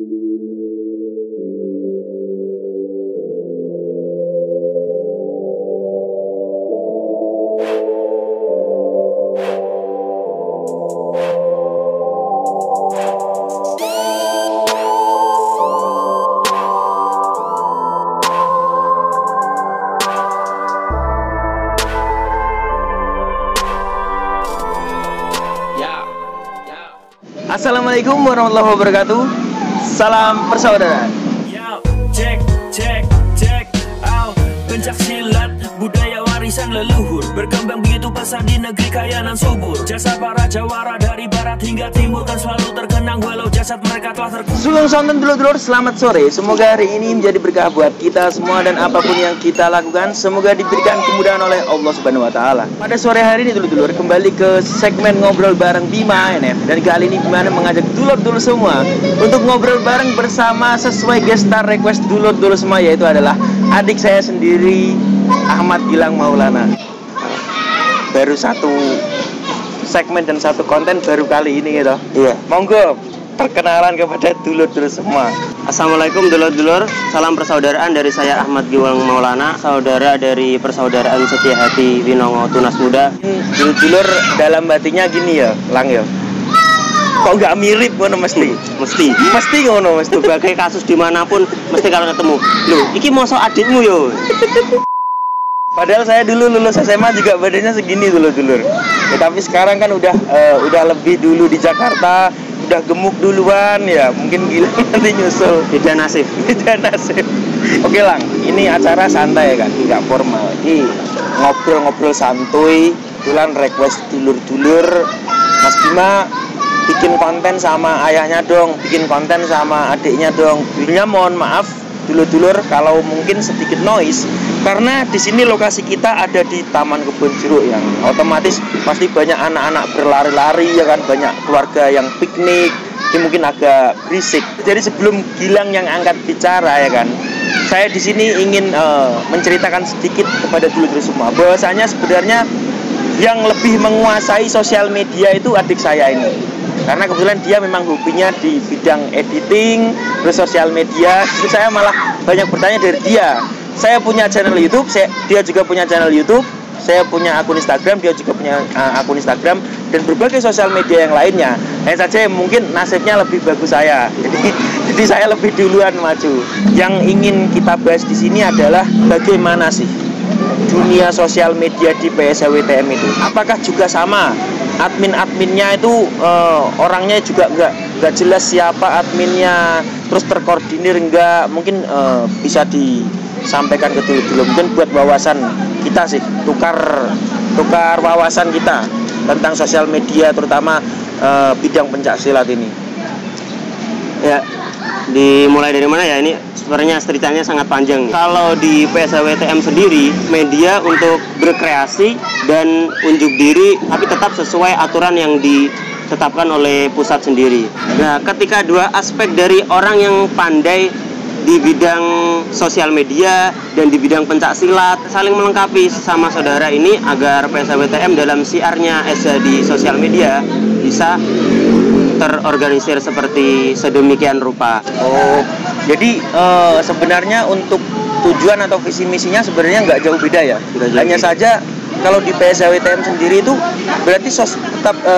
Assalamualaikum warahmatullahi wabarakatuh. Salam persaudaraan. Cek, pencak silat budaya warisan leluhur, berkembang begitu pesat di negeri kaya dan subur. Jasa para jawara dari barat hingga timur kan selalu terkenang walau jasad mereka telah terkubur. Sulung sonten dulur-dulur, selamat sore. Semoga hari ini menjadi berkah buat kita semua dan apapun yang kita lakukan semoga diberikan kemudahan oleh Allah Subhanahu wa taala. Pada sore hari ini dulur-dulur kembali ke segmen ngobrol bareng Bima NF, dan kali ini Bima mengajak dulur-dulur semua untuk ngobrol bareng bersama sesuai gestar request dulur-dulur semua, yaitu adalah adik saya sendiri, Ahmad Gilang Maulana. Baru satu segmen dan satu konten baru kali ini gitu. Iya. Monggo perkenalan kepada dulur-dulur semua. Assalamualaikum dulur-dulur, salam persaudaraan dari saya Ahmad Gilang Maulana, saudara dari persaudaraan Setia Hati Winongo Tunas Muda. Dulur-dulur dalam hatinya gini ya, Lang ya. Kok nggak mirip ngono mesti ngono mesti. Berbagai kasus dimanapun mesti kalau ketemu, loh, iki mosok adikmu yo. Padahal saya dulu lulus SMA juga badannya segini dulur-dulur. Ya, tapi sekarang kan udah lebih dulu di Jakarta, udah gemuk duluan ya. Mungkin gila nanti nyusul. Beda nasib. Oke Lang, ini acara santai kan, nggak formal. Ini ngobrol-ngobrol santuy. Kebetulan request dulur-dulur, Mas Bima bikin konten sama ayahnya dong, bikin konten sama adiknya dong. Dulunya mohon maaf dulur-dulur kalau mungkin sedikit noise, karena di sini lokasi kita ada di Taman Kebun Jeruk yang otomatis pasti banyak anak-anak berlari-lari ya kan, banyak keluarga yang piknik. Ini mungkin agak berisik. Jadi sebelum Gilang yang angkat bicara ya kan, saya di sini ingin menceritakan sedikit kepada dulur-dulur semua bahwasanya sebenarnya yang lebih menguasai sosial media itu adik saya ini. Karena kebetulan dia memang hobinya di bidang editing, terus sosial media. Jadi saya malah banyak bertanya dari dia. Saya punya channel YouTube, dia juga punya channel YouTube. Saya punya akun Instagram, dia juga punya akun Instagram, dan berbagai sosial media yang lainnya. Hanya saja mungkin nasibnya lebih bagus saya. Jadi saya lebih duluan maju. Yang ingin kita bahas di sini adalah bagaimana sih dunia sosial media di PSWTM itu. Apakah juga sama? Admin-adminnya itu orangnya juga nggak jelas siapa adminnya, terus terkoordinir nggak, mungkin bisa disampaikan ke dulu mungkin buat wawasan kita sih, tukar wawasan kita tentang sosial media, terutama bidang pencaksilat ini. Ya, dimulai dari mana ya? Ini sebenarnya ceritanya sangat panjang. Kalau di PSWTM sendiri, media untuk berkreasi dan unjuk diri, tapi tetap sesuai aturan yang ditetapkan oleh pusat sendiri. Nah, ketika dua aspek dari orang yang pandai di bidang sosial media dan di bidang pencaksilat saling melengkapi sama saudara ini agar PSWTM dalam siarnya di sosial media bisa terorganisir seperti sedemikian rupa. Oh, jadi sebenarnya untuk tujuan atau visi misinya sebenarnya nggak jauh beda ya. Hanya saja kalau di PSWTM sendiri itu berarti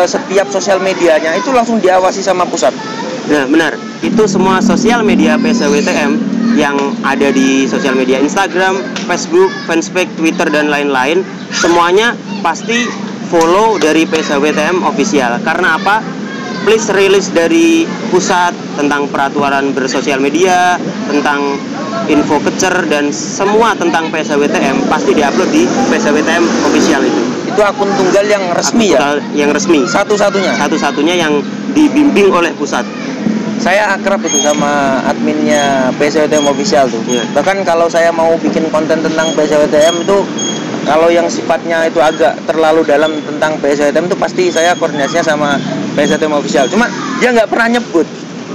setiap sosial medianya itu langsung diawasi sama pusat. Nah, benar. Itu semua sosial media PSWTM yang ada di sosial media Instagram, Facebook, Fanspage, Twitter, dan lain-lain, semuanya pasti follow dari PSWTM official. Karena apa? Please release dari pusat tentang peraturan bersosial media, tentang info kecer, dan semua tentang PSWTM pasti diupload di PSWTM official itu. Itu akun tunggal yang resmi ya? Yang resmi. Satu-satunya yang dibimbing oleh pusat. Saya akrab itu sama adminnya PSWTM official tuh. Yeah. Bahkan kalau saya mau bikin konten tentang PSWTM itu, kalau yang sifatnya itu agak terlalu dalam tentang PSWTM itu pasti saya koordinasinya sama PSWTM official. Cuma dia nggak pernah nyebut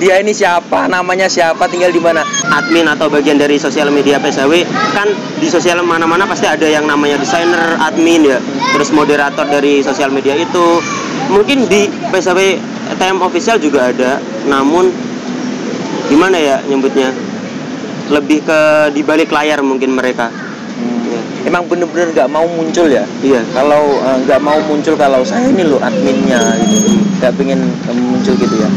dia ini siapa, namanya siapa, tinggal di mana. Admin atau bagian dari sosial media PSW kan di sosial mana-mana pasti ada yang namanya desainer, admin ya, terus moderator dari sosial media itu. Mungkin di PSWTM official juga ada, namun gimana ya nyebutnya, lebih ke di balik layar mungkin mereka. Emang bener-bener nggak mau muncul ya? Iya. Kalau nggak mau muncul, kalau saya ini loh adminnya gitu, nggak pengen muncul gitu ya.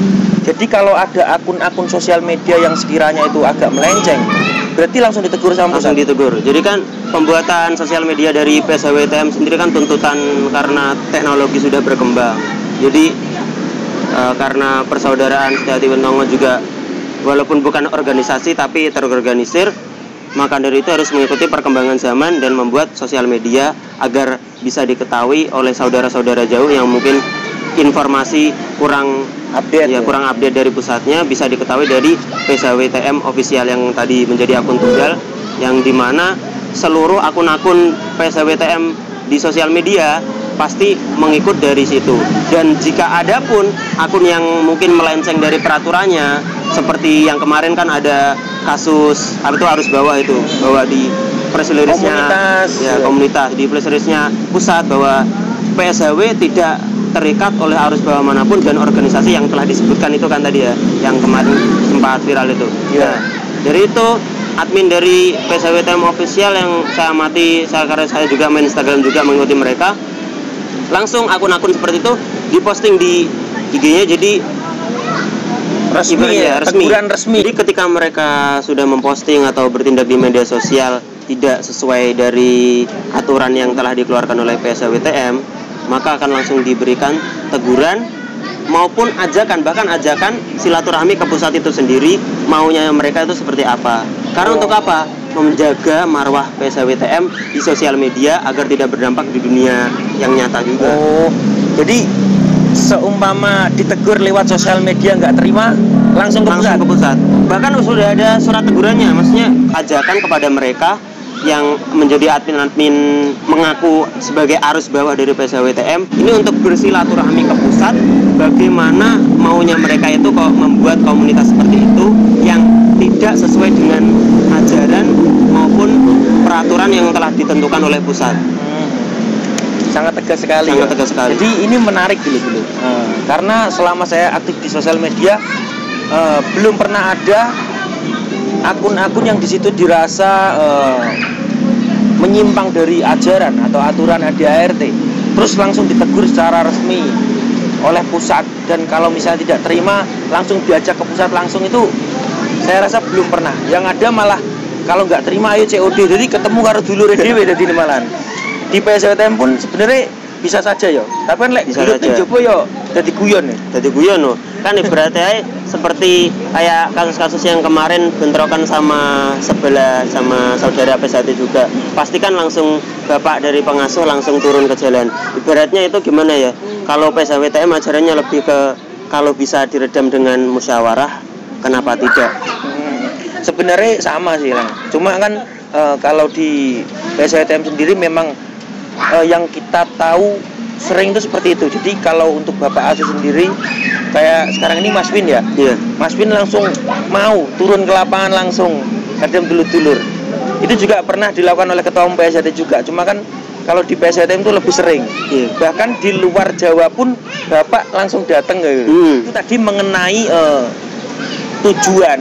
Jadi kalau ada akun-akun sosial media yang sekiranya itu agak melenceng, berarti langsung ditegur sama Langsung pusat. ditegur. Jadi kan pembuatan sosial media dari PSWTM sendiri kan tuntutan karena teknologi sudah berkembang. Jadi karena Persaudaraan Sejati Wenongo juga walaupun bukan organisasi tapi terorganisir, maka dari itu harus mengikuti perkembangan zaman dan membuat sosial media agar bisa diketahui oleh saudara-saudara jauh yang mungkin informasi kurang Update, kurang update dari pusatnya, bisa diketahui dari PSWTM official yang tadi menjadi akun tunggal, yang dimana seluruh akun-akun PSWTM di sosial media pasti mengikut dari situ. Dan jika ada pun akun yang mungkin melenceng dari peraturannya, seperti yang kemarin kan ada kasus itu arus bawah itu, bahwa di press release-nya komunitas di press release-nya pusat bahwa PSHW tidak terikat oleh arus bawah manapun dan organisasi yang telah disebutkan itu kan tadi ya, yang kemarin sempat viral itu. Nah, dari itu admin dari PSWTM official yang saya amati, karena saya juga main Instagram juga mengikuti mereka, langsung akun-akun seperti itu diposting di IG-nya, jadi resmi. Jadi ketika mereka sudah memposting atau bertindak di media sosial tidak sesuai dari aturan yang telah dikeluarkan oleh PSWTM, maka akan langsung diberikan teguran maupun ajakan, bahkan ajakan silaturahmi ke pusat itu sendiri, maunya mereka itu seperti apa. Karena untuk apa? Menjaga marwah PSWTM di sosial media agar tidak berdampak di dunia yang nyata juga. Jadi seumpama ditegur lewat sosial media nggak terima, langsung ke pusat. Bahkan sudah ada surat tegurannya, maksudnya ajakan kepada mereka yang menjadi admin-admin mengaku sebagai arus bawah dari PSWTM ini untuk bersilaturahmi ke pusat, bagaimana maunya mereka itu kok membuat komunitas seperti itu yang tidak sesuai dengan ajaran maupun peraturan yang telah ditentukan oleh pusat. Sangat tegas sekali. Jadi ini menarik dulu. Karena selama saya aktif di sosial media, belum pernah ada akun-akun yang di situ dirasa menyimpang dari ajaran atau aturan ADART, terus langsung ditegur secara resmi oleh pusat, dan kalau misalnya tidak terima langsung diajak ke pusat langsung, itu saya rasa belum pernah. Yang ada malah kalau nggak terima ayo COD, jadi ketemu karo dulure dhewe dadi malan. Di PSWTM pun sebenarnya bisa saja ya, tapi kan lek jopo yo dadi guyon loh. Kan ibaratnya seperti kayak kasus-kasus yang kemarin bentrokan sama sebelah sama saudara PSHT juga, pastikan langsung bapak dari pengasuh langsung turun ke jalan. Ibaratnya itu gimana ya, kalau PSWTM ajarannya lebih ke kalau bisa diredam dengan musyawarah, kenapa tidak? Sebenarnya sama sih Lang, cuma kan kalau di PSWTM sendiri memang yang kita tahu sering itu seperti itu. Jadi kalau untuk Bapak Asus sendiri, kayak sekarang ini Mas Win ya, Mas Win langsung mau turun ke lapangan langsung kadang dulur-dulur. Itu juga pernah dilakukan oleh Ketua Umum PSHT juga, cuma kan kalau di PSHT itu lebih sering. Bahkan di luar Jawa pun Bapak langsung datang Itu tadi mengenai tujuan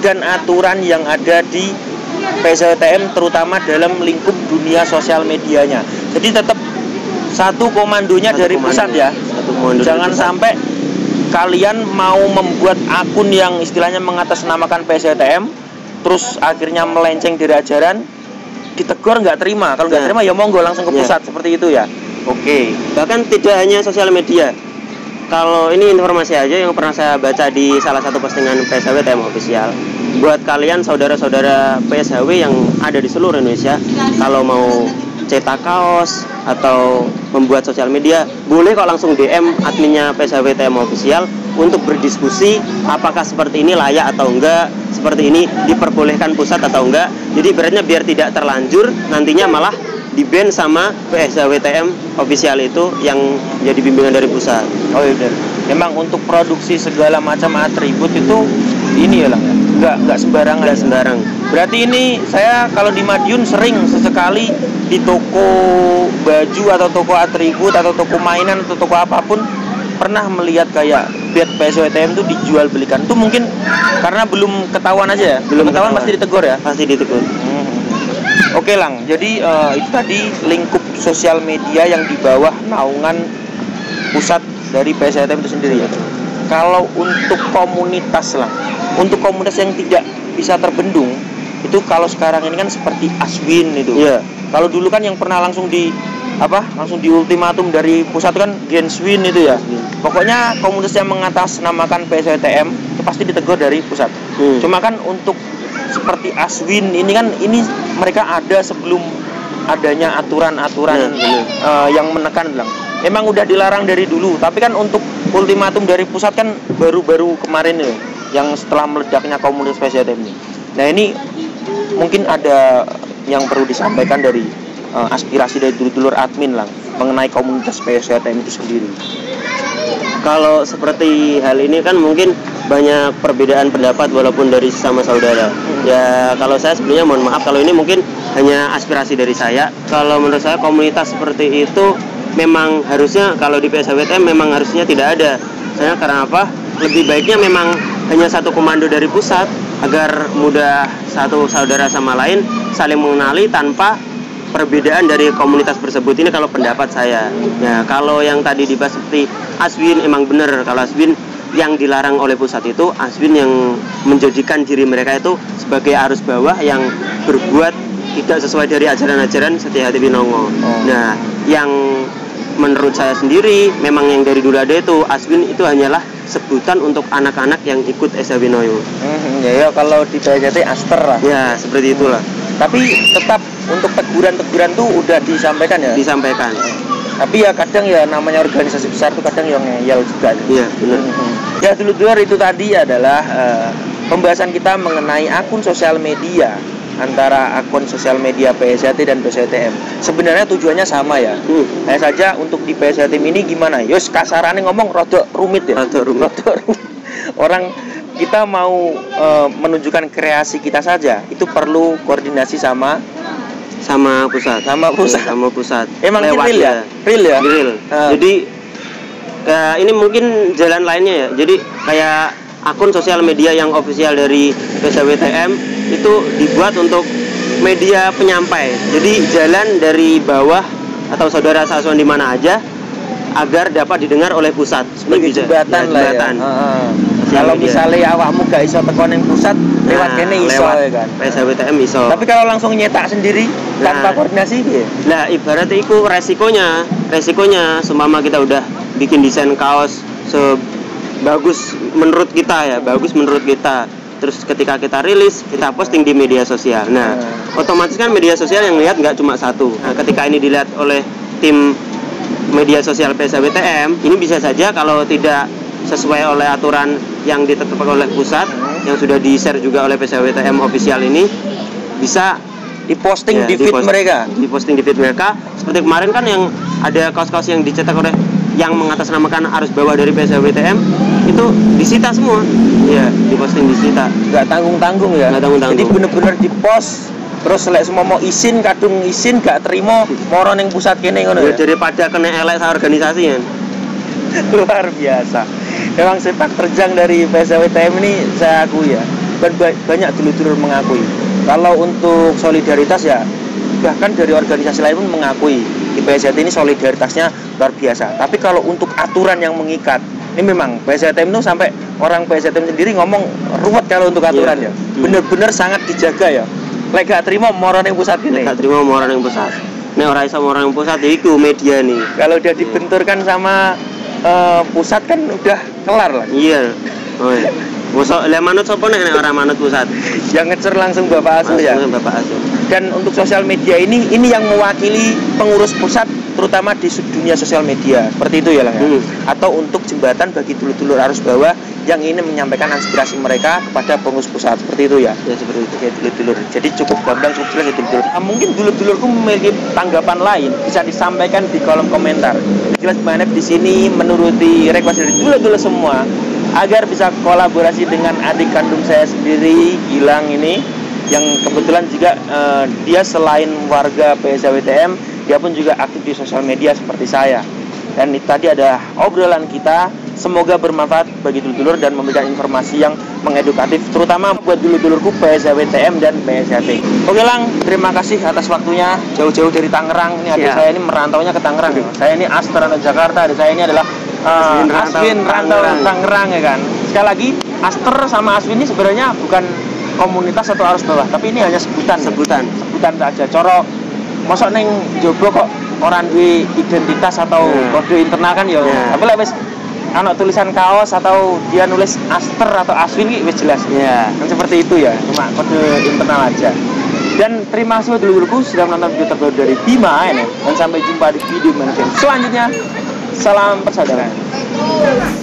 dan aturan yang ada di PSWTM, terutama dalam lingkup dunia sosial medianya. Jadi tetap satu komandonya dari pusat ya. Jangan sampai kalian mau membuat akun yang istilahnya mengatasnamakan PSWTM, terus akhirnya melenceng dari ajaran, ditegur nggak terima. Kalau nggak terima ya monggo langsung ke pusat, seperti itu ya. Oke. Bahkan tidak hanya sosial media. Kalau ini informasi aja yang pernah saya baca di salah satu postingan PSWTM official. Buat kalian saudara-saudara PSHW yang ada di seluruh Indonesia, kalau mau cetak kaos atau membuat sosial media, boleh kok langsung DM adminnya PSWTM official untuk berdiskusi apakah seperti ini layak atau enggak, seperti ini diperbolehkan pusat atau enggak. Jadi beratnya biar tidak terlanjur nantinya malah di-ban sama PSWTM official itu yang jadi bimbingan dari pusat. Oh iya, memang untuk produksi segala macam atribut itu ini ya Lang ya, nggak sembarangan. Nggak sembarang. Berarti ini saya kalau di Madiun sering sesekali di toko baju atau toko atribut atau toko mainan atau toko apapun pernah melihat kayak bed PSWTM itu dijual belikan? Itu mungkin karena belum ketahuan aja ya? Belum ketahuan pasti ditegur ya? Pasti ditegur. Oke Lang, jadi itu tadi lingkup sosial media yang di bawah naungan pusat dari PSWTM itu sendiri ya. Kalau untuk komunitas Lang, untuk komunitas yang tidak bisa terbendung, itu kalau sekarang ini kan seperti Aswin itu. Iya. Kalau dulu kan yang pernah langsung di ultimatum dari pusat kan Genswin itu ya. Pokoknya komunitas yang mengatasnamakan PSWTM itu pasti ditegur dari pusat. Cuma kan untuk seperti Aswin ini kan mereka ada sebelum adanya aturan-aturan yang menekan bilang. Memang udah dilarang dari dulu, tapi kan untuk ultimatum dari pusat kan baru-baru kemarin ya, yang setelah meledaknya komunitas PSWTM ini. Nah ini mungkin ada yang perlu disampaikan dari aspirasi dari dulur-dulur admin Lang mengenai komunitas PSWTM itu sendiri. Kalau seperti hal ini kan mungkin banyak perbedaan pendapat walaupun dari sesama saudara. Ya kalau saya sebenarnya mohon maaf kalau ini mungkin hanya aspirasi dari saya. Kalau menurut saya komunitas seperti itu memang harusnya kalau di PSWTM memang harusnya tidak ada. Soalnya karena apa? Lebih baiknya memang hanya satu komando dari pusat agar mudah satu saudara sama lain saling mengenali tanpa perbedaan dari komunitas tersebut. Ini kalau pendapat saya. Ya, kalau yang tadi dibahas seperti Aswin emang benar. Kalau Aswin yang dilarang oleh pusat itu Aswin yang menjadikan diri mereka itu sebagai arus bawah yang berbuat tidak sesuai dari ajaran-ajaran Setia Hati Winongo. Nah, yang menurut saya sendiri memang yang dari dulu ada itu Aswin itu hanyalah sebutan untuk anak-anak yang ikut Esa Winoyo. Ya kalau di PSWT Aster lah. Ya, seperti itulah. Tapi tetap untuk teguran-teguran tuh udah disampaikan ya? Disampaikan. Tapi ya kadang ya namanya organisasi besar tuh kadang yang ngeyel juga. Iya, benar. Ya dulu-dulu itu tadi adalah pembahasan kita mengenai akun sosial media antara akun sosial media PSWT dan PSWTM. Sebenarnya tujuannya sama ya. Hanya saja untuk di PSWTM ini gimana? Yos kasarannya ngomong rada rumit ya. Rada rumit. Orang kita mau menunjukkan kreasi kita saja itu perlu koordinasi sama pusat. Sama pusat. Emang real ya? Real ya? Real. Jadi ini mungkin jalan lainnya ya. Jadi kayak akun sosial media yang ofisial dari PSWTM itu dibuat untuk media penyampai. Jadi jalan dari bawah atau saudara sasuan di mana aja agar dapat didengar oleh pusat. Sebagai jembatan lah ya. Kalau misalnya awakmu gak iso tekan yang pusat, lewat kene iso ya kan. PSWTM iso. Tapi kalau langsung nyetak sendiri tanpa koordinasi ya. Nah, ibaratnya itu resikonya seumpama kita udah bikin desain kaos bagus menurut kita. Terus ketika kita rilis, kita posting di media sosial. Nah, otomatis kan media sosial yang lihat nggak cuma satu. Nah, ketika ini dilihat oleh tim media sosial PSWTM, ini bisa saja kalau tidak sesuai oleh aturan yang ditetapkan oleh pusat, yang sudah di-share juga oleh PSWTM official ini, bisa diposting di feed mereka. Diposting di feed mereka. Seperti kemarin kan yang ada kaos-kaos yang dicetak oleh yang mengatasnamakan arus bawah dari PSWTM itu disita semua. Ya, diposting disita. Nggak tanggung-tanggung ya. Jadi bener-bener dipost. Terus lek semua mau izin kadung izin gak terima moro ning pusat kene ngono ya. Daripada kena elek sa organisasi kan. Luar biasa. Memang sepak terjang dari PSWTM ini saya akui ya. Banyak dulur-dulur mengakui. Kalau untuk solidaritas ya bahkan dari organisasi lain pun mengakui di PSWT ini solidaritasnya luar biasa. Tapi kalau untuk aturan yang mengikat, ini memang PSWTM itu sampai orang PSWTM sendiri ngomong ruwet kalau untuk aturan ya. Bener-bener sangat dijaga ya. Lek gak terima moro ning pusat ini. Gak terima moro ning pusat. Nek ora iso moro ning pusat iku media nih. Kalau udah dibenturkan sama pusat kan udah kelar lah. Iya. Oh iya. Mosok lek manut sapa nek ora manut pusat? Yang ngecer langsung Bapak Asu ya. Bapak Asu. Dan untuk sosial media ini yang mewakili pengurus pusat terutama di dunia sosial media. Seperti itu ya Lang ya. Atau untuk jembatan bagi dulur-dulur arus bawah yang ingin menyampaikan aspirasi mereka kepada pengurus pusat. Seperti itu ya. Ya seperti itu. Ya dulur-dulur. Jadi cukup gamblang cukup jelas ya dulur-dulur. Nah, mungkin dulur-dulurku memiliki tanggapan lain bisa disampaikan di kolom komentar. Jelas Manep di sini menuruti request dari dulur-dulur semua agar bisa kolaborasi dengan adik kandung saya sendiri Gilang ini yang kebetulan juga dia selain warga PSWTM dia pun juga aktif di sosial media seperti saya. Dan itu tadi ada obrolan kita. Semoga bermanfaat bagi dulur-dulur dan memberikan informasi yang mengedukatif, terutama buat dulur-dulurku PSWTM dan PSHT. Oke Lang, terima kasih atas waktunya jauh-jauh dari Tangerang. Ini adik saya ini merantaunya ke Tangerang. Saya ini Aster atau Jakarta, adik saya ini adalah Aswin rantau Tangerang ya kan. Sekali lagi, Aster sama Aswin ini sebenarnya bukan komunitas atau arus bawah, tapi ini hanya sebutan saja. Coro mosok neng jogo kok orang duwe identitas atau kode internal kan ya. Tapi lek wis ana tulisan kaos atau dia nulis Aster atau Aswin wis jelas. Kan seperti itu ya, cuma kode internal aja. Dan terima kasih dulurku sudah menonton video terbaru dari Bima ini. Dan sampai jumpa di video selanjutnya. Salam persaudaraan.